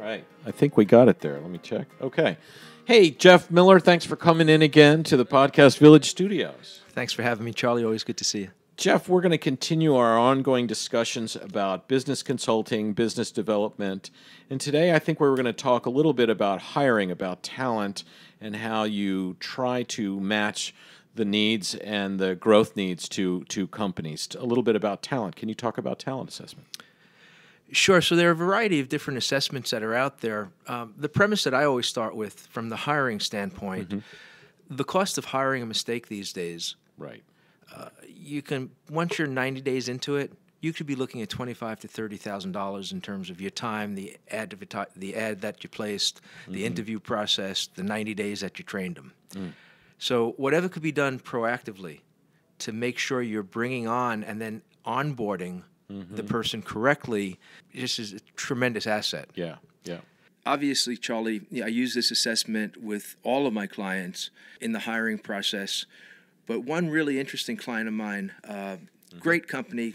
right. I think we got it there. Let me check. Okay. Hey, Jeff Miller, thanks for coming in again to the Podcast Village Studios. Thanks for having me, Charlie. Always good to see you. Jeff, we're going to continue our ongoing discussions about business consulting, business development. And today I think we're going to talk a little bit about hiring, about talent, and how you try to match the needs and the growth needs to companies. A little bit about talent. Can you talk about talent assessment? Sure. So there are a variety of different assessments that are out there. The premise that I always start with from the hiring standpoint, the cost of hiring a mistake these days. Right. You can, once you're 90 days into it, you could be looking at $25,000 to $30,000 in terms of your time, the ad that you placed, the interview process, the 90 days that you trained them. So whatever could be done proactively to make sure you're bringing on and then onboarding the person correctly, this is a tremendous asset. Yeah. Obviously, Charlie, I use this assessment with all of my clients in the hiring process. But one really interesting client of mine, great company,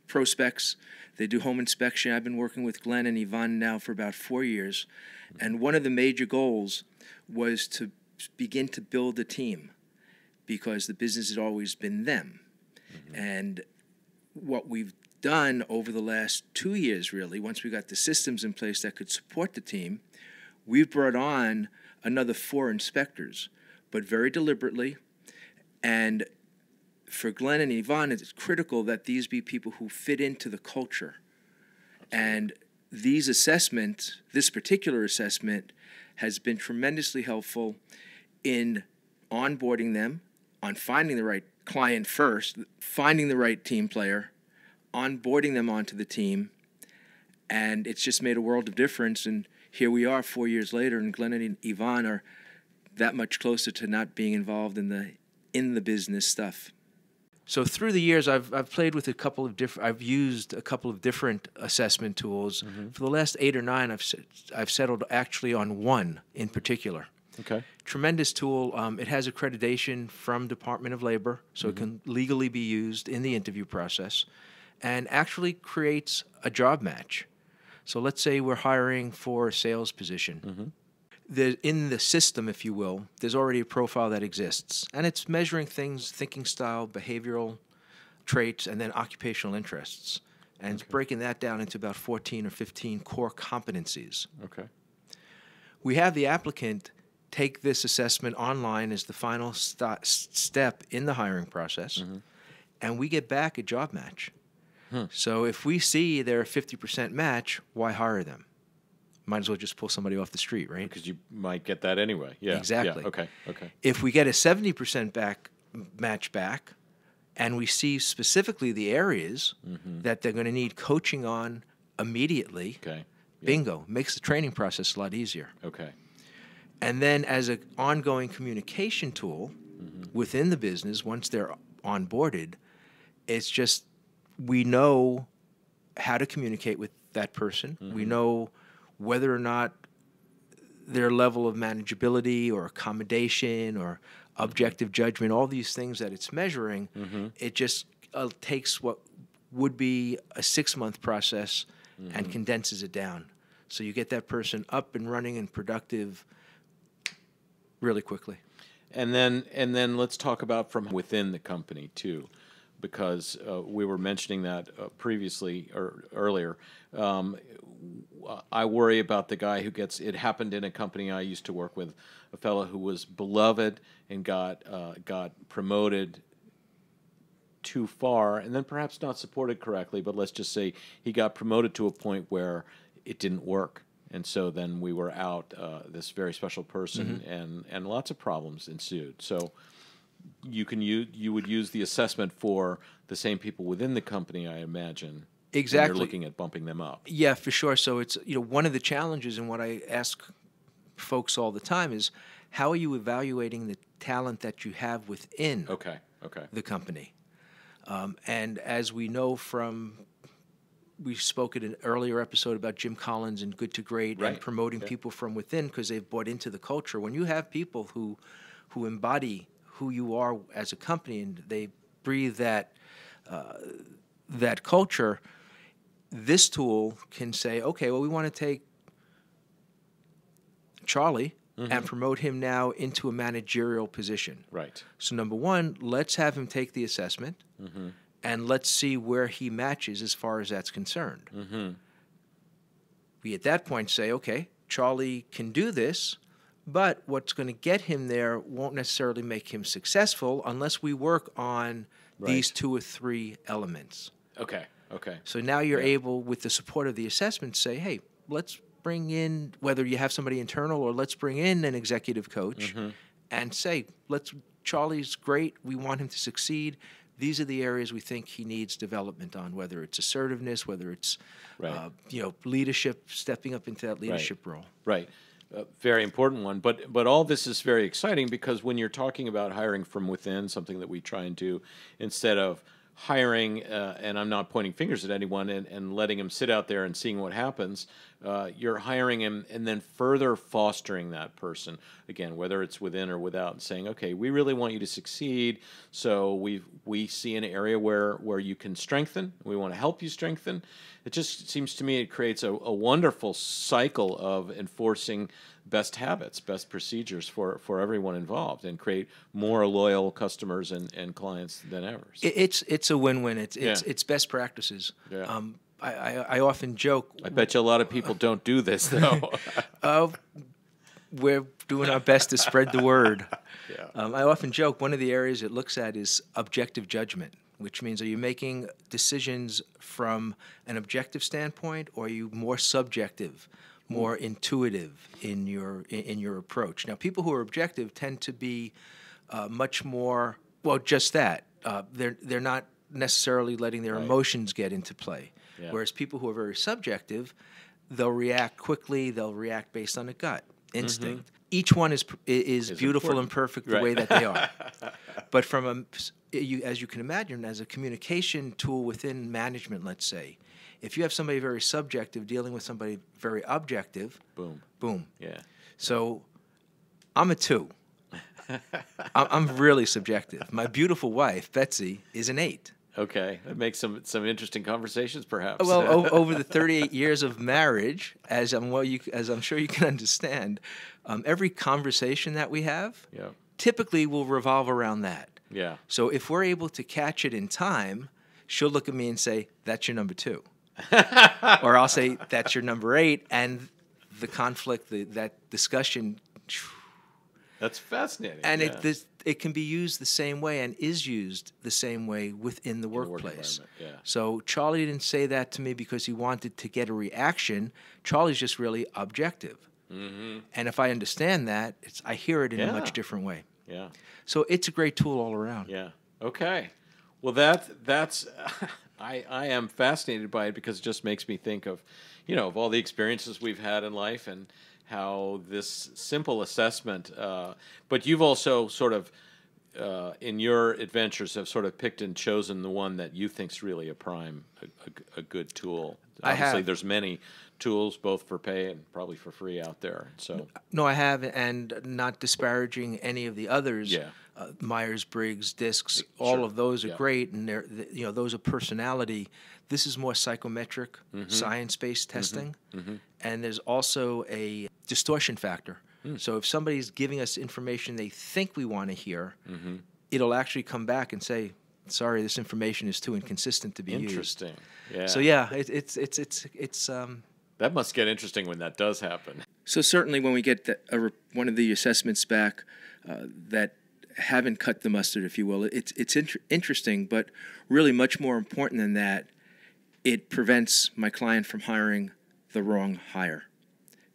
Prospex, they do home inspection. I've been working with Glenn and Yvonne now for about 4 years. And one of the major goals was to begin to build a team because the business has always been them. And what we've done over the last 2 years, really, once we got the systems in place that could support the team, we've brought on another 4 inspectors, but very deliberately. And for Glenn and Yvonne, it's critical that these be people who fit into the culture. And these assessments, this particular assessment, has been tremendously helpful in onboarding them, on finding the right client first, finding the right team player, onboarding them onto the team. And it's just made a world of difference. And here we are 4 years later, and Glenn and Yvonne are that much closer to not being involved in the business stuff. So through the years, I've played with I've used a couple of different assessment tools. For the last 8 or 9, I've settled actually on one in particular. Okay. Tremendous tool. It has accreditation from Department of Labor, so it can legally be used in the interview process, and actually creates a job match. So let's say we're hiring for a sales position. In the system, if you will, there's already a profile that exists. And it's measuring things, thinking style, behavioral traits, and then occupational interests. And it's breaking that down into about 14 or 15 core competencies. Okay. We have the applicant take this assessment online as the final step in the hiring process, and we get back a job match. So if we see they're a 50% match, why hire them? Might as well just pull somebody off the street, right? Because you might get that anyway. Yeah. Exactly. Yeah. Okay. If we get a 70% match back, and we see specifically the areas that they're going to need coaching on immediately, bingo, makes the training process a lot easier. Okay. And then as an ongoing communication tool within the business, once they're onboarded, it's just we know how to communicate with that person. We know whether or not their level of manageability or accommodation or objective judgment, all these things that it's measuring, it just takes what would be a 6-month process and condenses it down. So you get that person up and running and productive really quickly. And then let's talk about from within the company too, because we were mentioning that previously or earlier. I worry about the guy who gets. It happened in a company I used to work with, a fellow who was beloved and got promoted too far, and then perhaps not supported correctly. But let's just say he got promoted to a point where it didn't work. And so then we were out this very special person, and lots of problems ensued. So you would use the assessment for the same people within the company, I imagine. Exactly. You're looking at bumping them up. Yeah, for sure. So it's one of the challenges, and what I ask folks all the time is, how are you evaluating the talent that you have within the company? And as we know from we spoke in an earlier episode about Jim Collins and Good to Great and promoting people from within because they've bought into the culture. When you have people who embody who you are as a company and they breathe that culture, this tool can say, okay, well, we want to take Charlie and promote him now into a managerial position. Right. So number one, let's have him take the assessment, and let's see where he matches as far as that's concerned. We at that point say, okay, Charlie can do this, but what's going to get him there won't necessarily make him successful unless we work on these 2 or 3 elements. Okay. Okay. So now you're able, with the support of the assessment, say, hey, let's bring in, whether you have somebody internal or let's bring in an executive coach and say, Charlie's great, we want him to succeed. These are the areas we think he needs development on, whether it's assertiveness, whether it's leadership, stepping up into that leadership role. Right. Very important one. But all this is very exciting because when you're talking about hiring from within, something that we try and do instead of hiring, and I'm not pointing fingers at anyone, and letting him sit out there and seeing what happens, you're hiring him and then further fostering that person, again, whether it's within or without, and saying, okay, we really want you to succeed, so we see an area where you can strengthen, we want to help you strengthen. It just seems to me it creates a wonderful cycle of enforcing best habits, best procedures for everyone involved, and create more loyal customers and clients than ever. So. It's a win-win. It's best practices. Yeah. I often joke. I bet you a lot of people don't do this though. We're doing our best to spread the word. Yeah. I often joke one of the areas it looks at is objective judgment, which means are you making decisions from an objective standpoint, or are you more subjective, more intuitive in your approach? Now, people who are objective tend to be much more, well, just that. They're not necessarily letting their emotions get into play. Yeah. Whereas people who are very subjective, they'll react quickly, they'll react based on a gut instinct. Each one is beautiful important and perfect the way that they are. But from as you can imagine, as a communication tool within management, let's say, if you have somebody very subjective dealing with somebody very objective, boom. Yeah. So I'm a 2. I'm really subjective. My beautiful wife, Betsy, is an 8. Okay, that makes some interesting conversations, perhaps. Well, over the 38 years of marriage, as I'm sure you can understand, every conversation that we have typically will revolve around that. Yeah. So if we're able to catch it in time, she'll look at me and say, "That's your number 2," or I'll say, "That's your number 8," and the conflict, that discussion. That's fascinating. And it can be used the same way and is used the same way within the workplace. Yeah. So Charlie didn't say that to me because he wanted to get a reaction. Charlie's just really objective. And if I understand that, I hear it in a much different way. Yeah. So it's a great tool all around. Yeah. Okay. Well, that's I am fascinated by it because it just makes me think of, of all the experiences we've had in life and how this simple assessment, but you've also sort of, in your adventures, have sort of picked and chosen the one that you think's really a good tool. Obviously, there's many tools, both for pay and probably for free out there. So no, I have, and not disparaging any of the others. Yeah. Myers-Briggs, DISCs, all of those are great, and those are personality. This is more psychometric, science-based testing, and there's also a distortion factor. So if somebody's giving us information they think we want to hear, it'll actually come back and say, "Sorry, this information is too inconsistent to be used." Interesting. Yeah. So it's that must get interesting when that does happen. So certainly when we get one of the assessments back that haven't cut the mustard, if you will, it's interesting, but really much more important than that, it prevents my client from hiring the wrong hire.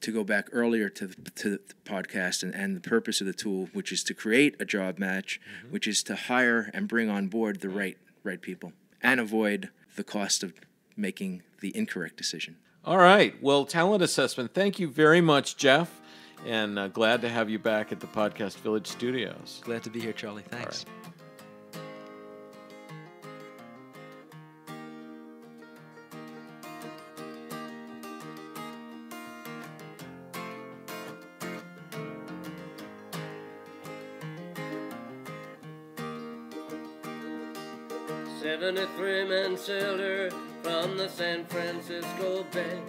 To go back earlier to the podcast and the purpose of the tool, which is to create a job match, which is to hire and bring on board the right people and avoid the cost of making the incorrect decision. All right. Well, talent assessment. Thank you very much, Jeff. And glad to have you back at the Podcast Village Studios. Glad to be here, Charlie. Thanks. Right. 73 men sailed her from the San Francisco Bay,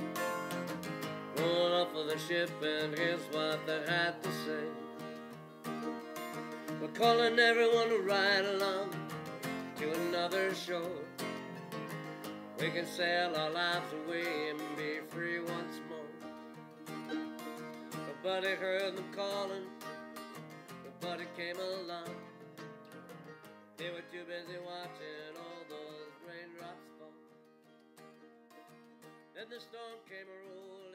pulling off of the ship, and here's what they had to say. We're calling everyone to ride along to another shore. We can sail our lives away and be free once more. Nobody heard them calling, nobody came along. They were too busy watching all those raindrops fall. Then the storm came a-rolling